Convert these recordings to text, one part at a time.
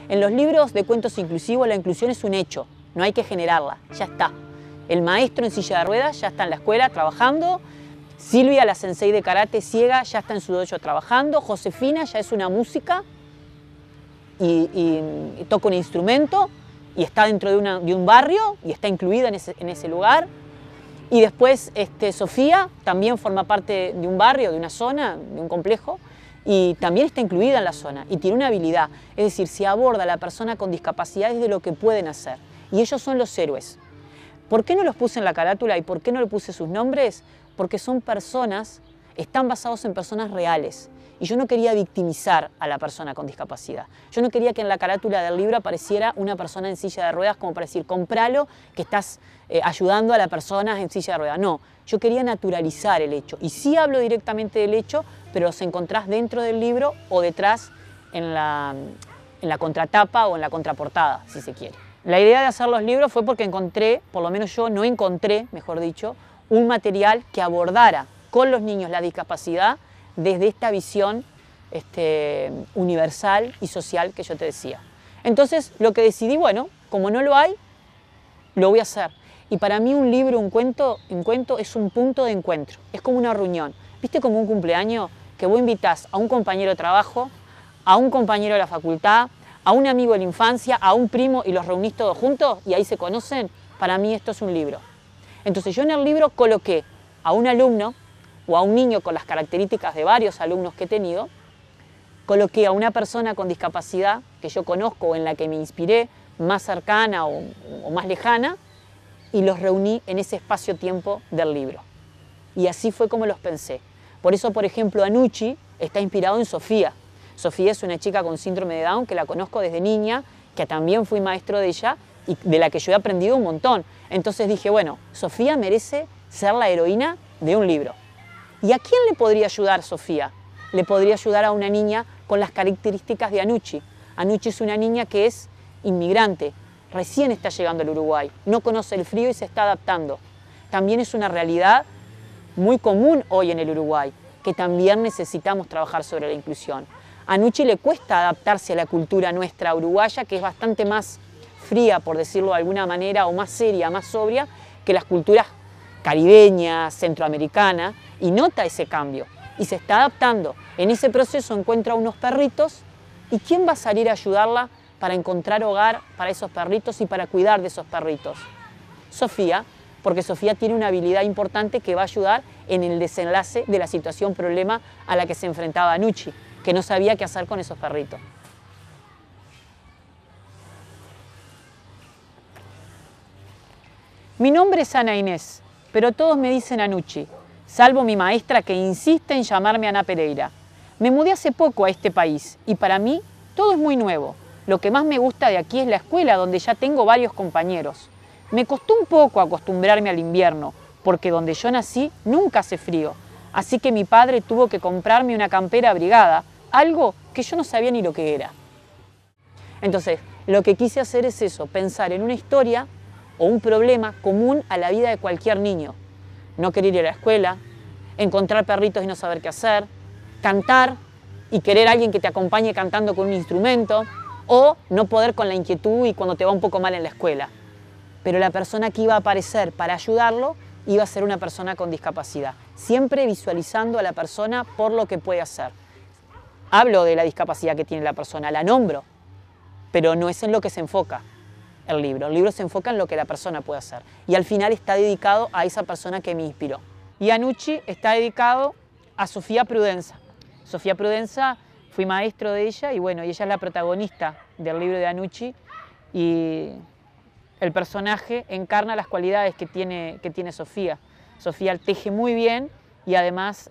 En los libros de cuentos inclusivos la inclusión es un hecho, no hay que generarla, ya está. El maestro en silla de ruedas ya está en la escuela trabajando, Silvia, la sensei de karate ciega, ya está en su dojo trabajando, Josefina ya es una música y toca un instrumento y está dentro de un barrio y está incluida en ese lugar. Y después Sofía también forma parte de un barrio, de una zona, de un complejo, y también está incluida en la zona y tiene una habilidad. Es decir, se aborda a la persona con discapacidad desde lo que pueden hacer. Y ellos son los héroes. ¿Por qué no los puse en la carátula y por qué no le puse sus nombres? Porque son personas, están basados en personas reales. Y yo no quería victimizar a la persona con discapacidad. Yo no quería que en la carátula del libro apareciera una persona en silla de ruedas como para decir, compralo, que estás ayudando a la persona en silla de ruedas. No, yo quería naturalizar el hecho. Y sí hablo directamente del hecho, pero los encontrás dentro del libro o detrás en la contratapa o en la contraportada, si se quiere. La idea de hacer los libros fue porque encontré, por lo menos yo no encontré, mejor dicho, un material que abordara con los niños la discapacidad desde esta visión universal y social que yo te decía. Entonces lo que decidí, bueno, como no lo hay, lo voy a hacer. Y para mí un libro, un cuento es un punto de encuentro, es como una reunión. ¿Viste como un cumpleaños que vos invitás a un compañero de trabajo, a un compañero de la facultad, a un amigo de la infancia, a un primo y los reunís todos juntos y ahí se conocen? Para mí esto es un libro. Entonces yo en el libro coloqué a un alumno o a un niño con las características de varios alumnos que he tenido, coloqué a una persona con discapacidad que yo conozco o en la que me inspiré, más cercana o más lejana, y los reuní en ese espacio-tiempo del libro. Y así fue como los pensé. Por eso, por ejemplo, Anucci está inspirado en Sofía. Sofía es una chica con síndrome de Down que la conozco desde niña, que también fui maestro de ella y de la que yo he aprendido un montón. Entonces dije, bueno, Sofía merece ser la heroína de un libro. ¿Y a quién le podría ayudar Sofía? Le podría ayudar a una niña con las características de Anucci. Anucci es una niña que es inmigrante, recién está llegando al Uruguay, no conoce el frío y se está adaptando. También es una realidad muy común hoy en el Uruguay, que también necesitamos trabajar sobre la inclusión. A Anucci le cuesta adaptarse a la cultura nuestra uruguaya, que es bastante más fría, por decirlo de alguna manera, o más seria, más sobria, que las culturas caribeñas, centroamericanas, y nota ese cambio y se está adaptando. En ese proceso encuentra unos perritos y ¿quién va a salir a ayudarla para encontrar hogar para esos perritos y para cuidar de esos perritos? Sofía, porque Sofía tiene una habilidad importante que va a ayudar en el desenlace de la situación problema a la que se enfrentaba Anucci, que no sabía qué hacer con esos perritos. Mi nombre es Ana Inés, pero todos me dicen Anucci, salvo mi maestra que insiste en llamarme Ana Pereira. Me mudé hace poco a este país y para mí todo es muy nuevo. Lo que más me gusta de aquí es la escuela, donde ya tengo varios compañeros. Me costó un poco acostumbrarme al invierno, porque donde yo nací nunca hace frío. Así que mi padre tuvo que comprarme una campera abrigada, algo que yo no sabía ni lo que era. Entonces, lo que quise hacer es eso, pensar en una historia o un problema común a la vida de cualquier niño. No querer ir a la escuela, encontrar perritos y no saber qué hacer, cantar y querer a alguien que te acompañe cantando con un instrumento, o no poder con la inquietud y cuando te va un poco mal en la escuela. Pero la persona que iba a aparecer para ayudarlo iba a ser una persona con discapacidad, siempre visualizando a la persona por lo que puede hacer. Hablo de la discapacidad que tiene la persona, la nombro, pero no es en lo que se enfoca el libro. El libro se enfoca en lo que la persona puede hacer. Y al final está dedicado a esa persona que me inspiró. Y Anucci está dedicado a Sofía Prudenza. Sofía Prudenza, fui maestro de ella y bueno, y ella es la protagonista del libro de Anucci y el personaje encarna las cualidades que tiene Sofía. Sofía teje muy bien y además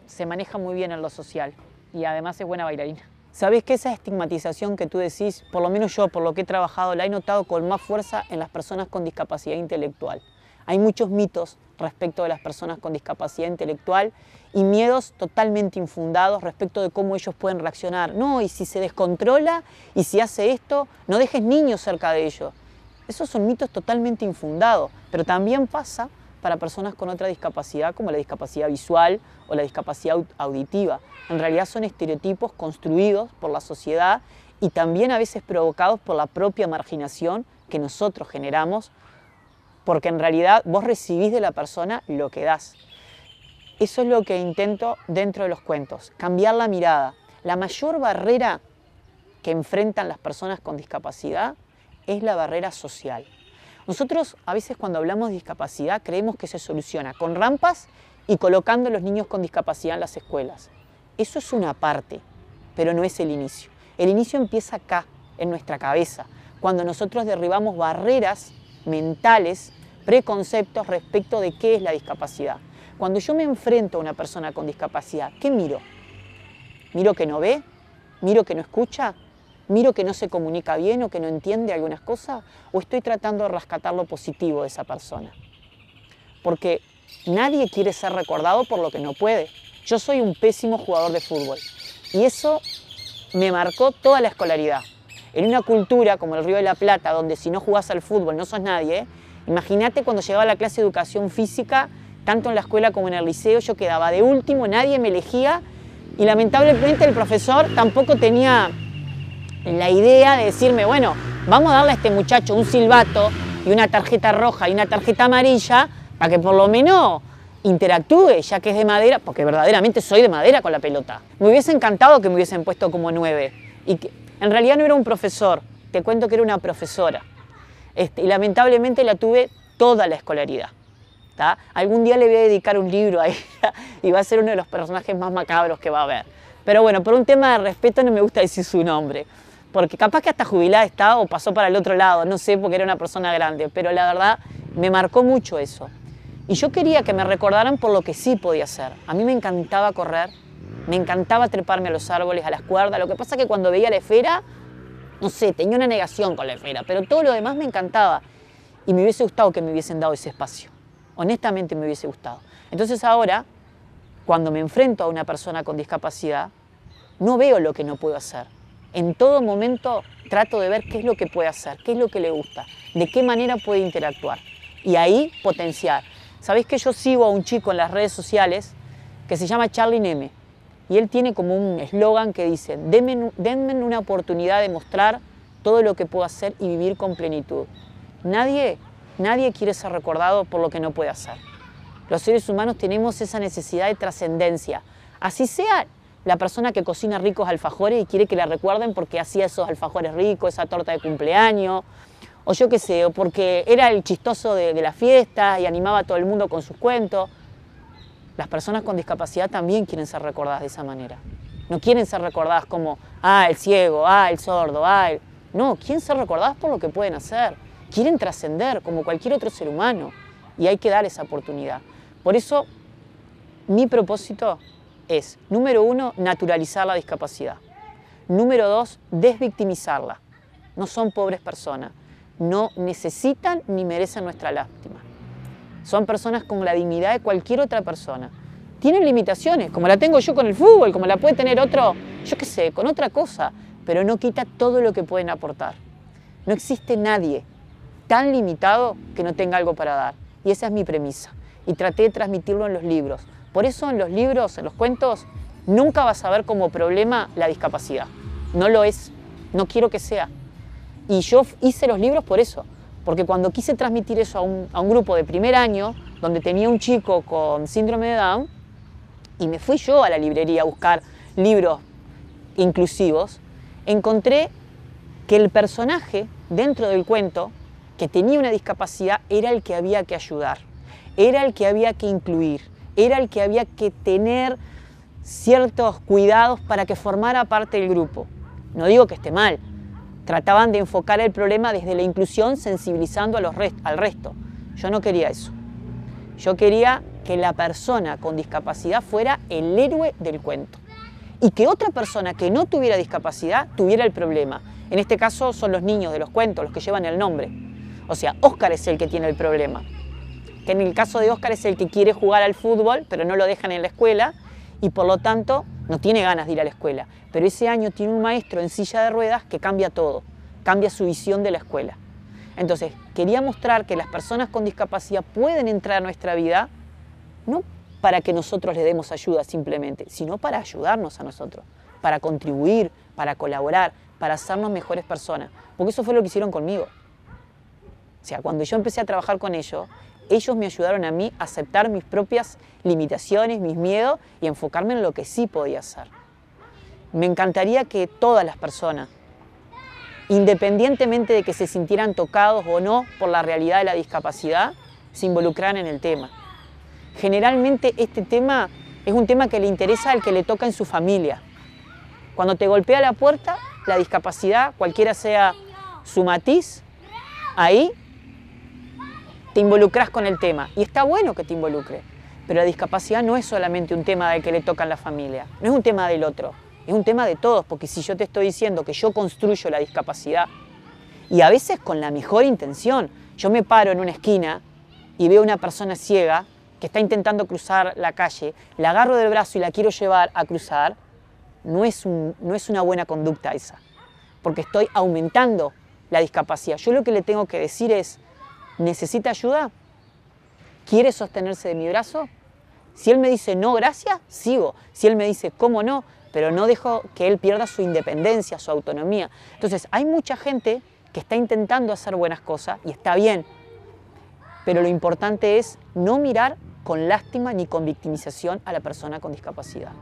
se maneja muy bien en lo social y además es buena bailarina. ¿Sabés que esa estigmatización que tú decís, por lo menos yo, por lo que he trabajado, la he notado con más fuerza en las personas con discapacidad intelectual? Hay muchos mitos respecto de las personas con discapacidad intelectual y miedos totalmente infundados respecto de cómo ellos pueden reaccionar. No, y si se descontrola, y si hace esto, no dejes niños cerca de ellos. Esos son mitos totalmente infundados, pero también pasa para personas con otra discapacidad, como la discapacidad visual o la discapacidad auditiva. En realidad son estereotipos construidos por la sociedad y también a veces provocados por la propia marginación que nosotros generamos, porque en realidad vos recibís de la persona lo que das. Eso es lo que intento dentro de los cuentos, cambiar la mirada. La mayor barrera que enfrentan las personas con discapacidad es la barrera social. Nosotros a veces cuando hablamos de discapacidad creemos que se soluciona con rampas y colocando a los niños con discapacidad en las escuelas. Eso es una parte, pero no es el inicio. El inicio empieza acá, en nuestra cabeza, cuando nosotros derribamos barreras mentales, preconceptos respecto de qué es la discapacidad. Cuando yo me enfrento a una persona con discapacidad, ¿qué miro? ¿Miro que no ve? ¿Miro que no escucha? ¿Miro que no se comunica bien o que no entiende algunas cosas? ¿O estoy tratando de rescatar lo positivo de esa persona? Porque nadie quiere ser recordado por lo que no puede. Yo soy un pésimo jugador de fútbol y eso me marcó toda la escolaridad. En una cultura como el Río de la Plata, donde si no jugás al fútbol no sos nadie, imagínate cuando llegaba a la clase de educación física, tanto en la escuela como en el liceo, yo quedaba de último, nadie me elegía y lamentablemente el profesor tampoco tenía la idea de decirme, bueno, vamos a darle a este muchacho un silbato y una tarjeta roja y una tarjeta amarilla para que por lo menos interactúe, ya que es de madera, porque verdaderamente soy de madera con la pelota. Me hubiese encantado que me hubiesen puesto como 9 y que en realidad no era un profesor, te cuento que era una profesora. Y lamentablemente la tuve toda la escolaridad. ¿Tá? Algún día le voy a dedicar un libro a ella y va a ser uno de los personajes más macabros que va a haber. Pero bueno, por un tema de respeto no me gusta decir su nombre, porque capaz que hasta jubilada está o pasó para el otro lado, no sé, porque era una persona grande, pero la verdad me marcó mucho eso. Y yo quería que me recordaran por lo que sí podía hacer. A mí me encantaba correr, me encantaba treparme a los árboles, a las cuerdas. Lo que pasa es que cuando veía la esfera, no sé, tenía una negación con la esfera, pero todo lo demás me encantaba. Y me hubiese gustado que me hubiesen dado ese espacio. Honestamente me hubiese gustado. Entonces ahora, cuando me enfrento a una persona con discapacidad, no veo lo que no puedo hacer. En todo momento trato de ver qué es lo que puede hacer, qué es lo que le gusta, de qué manera puede interactuar. Y ahí potenciar. ¿Sabéis que yo sigo a un chico en las redes sociales que se llama Charlie Neme? Y él tiene como un eslogan que dice, denme una oportunidad de mostrar todo lo que puedo hacer y vivir con plenitud. Nadie quiere ser recordado por lo que no puede hacer. Los seres humanos tenemos esa necesidad de trascendencia. Así sea la persona que cocina ricos alfajores y quiere que la recuerden porque hacía esos alfajores ricos, esa torta de cumpleaños, o yo qué sé, o porque era el chistoso de la fiesta y animaba a todo el mundo con sus cuentos. Las personas con discapacidad también quieren ser recordadas de esa manera. No quieren ser recordadas como, el ciego, el sordo, No, quieren ser recordadas por lo que pueden hacer. Quieren trascender como cualquier otro ser humano y hay que dar esa oportunidad. Por eso, mi propósito es, número 1, naturalizar la discapacidad. Número 2, desvictimizarla. No son pobres personas. No necesitan ni merecen nuestra lástima. Son personas con la dignidad de cualquier otra persona. Tienen limitaciones, como la tengo yo con el fútbol, como la puede tener otro, yo qué sé, con otra cosa, pero no quita todo lo que pueden aportar. No existe nadie tan limitado que no tenga algo para dar. Y esa es mi premisa. Y traté de transmitirlo en los libros. Por eso en los libros, en los cuentos, nunca vas a ver como problema la discapacidad. No lo es. No quiero que sea. Y yo hice los libros por eso. Porque cuando quise transmitir eso a un grupo de primer año, donde tenía un chico con síndrome de Down, y me fui yo a la librería a buscar libros inclusivos, encontré que el personaje dentro del cuento que tenía una discapacidad era el que había que ayudar, era el que había que incluir, era el que había que tener ciertos cuidados para que formara parte del grupo. No digo que esté mal, trataban de enfocar el problema desde la inclusión sensibilizando al resto. Yo no quería eso. Yo quería que la persona con discapacidad fuera el héroe del cuento y que otra persona que no tuviera discapacidad tuviera el problema. En este caso son los niños de los cuentos, los que llevan el nombre. O sea, Óscar es el que tiene el problema. Que en el caso de Óscar es el que quiere jugar al fútbol, pero no lo dejan en la escuela y por lo tanto no tiene ganas de ir a la escuela. Pero ese año tiene un maestro en silla de ruedas que cambia todo, cambia su visión de la escuela. Entonces, quería mostrar que las personas con discapacidad pueden entrar a nuestra vida, no para que nosotros les demos ayuda simplemente, sino para ayudarnos a nosotros. para contribuir, para colaborar, para hacernos mejores personas. Porque eso fue lo que hicieron conmigo. O sea, cuando yo empecé a trabajar con ellos me ayudaron a mí a aceptar mis propias limitaciones, mis miedos y enfocarme en lo que sí podía hacer. Me encantaría que todas las personas, independientemente de que se sintieran tocados o no por la realidad de la discapacidad, se involucraran en el tema. Generalmente este tema es un tema que le interesa al que le toca en su familia. Cuando te golpea la puerta, la discapacidad, cualquiera sea su matiz, ahí te involucras con el tema. Y está bueno que te involucres, pero la discapacidad no es solamente un tema del que le toca en la familia, no es un tema del otro, es un tema de todos, porque si yo te estoy diciendo que yo construyo la discapacidad, y a veces con la mejor intención, yo me paro en una esquina y veo a una persona ciega que está intentando cruzar la calle, la agarro del brazo y la quiero llevar a cruzar, no es una buena conducta esa, porque estoy aumentando la discapacidad. Yo lo que le tengo que decir es, ¿necesita ayuda? ¿Quiere sostenerse de mi brazo? Si él me dice no, gracias, sigo. Si él me dice cómo no, pero no dejo que él pierda su independencia, su autonomía. Entonces, hay mucha gente que está intentando hacer buenas cosas y está bien, pero lo importante es no mirar con lástima ni con victimización a la persona con discapacidad.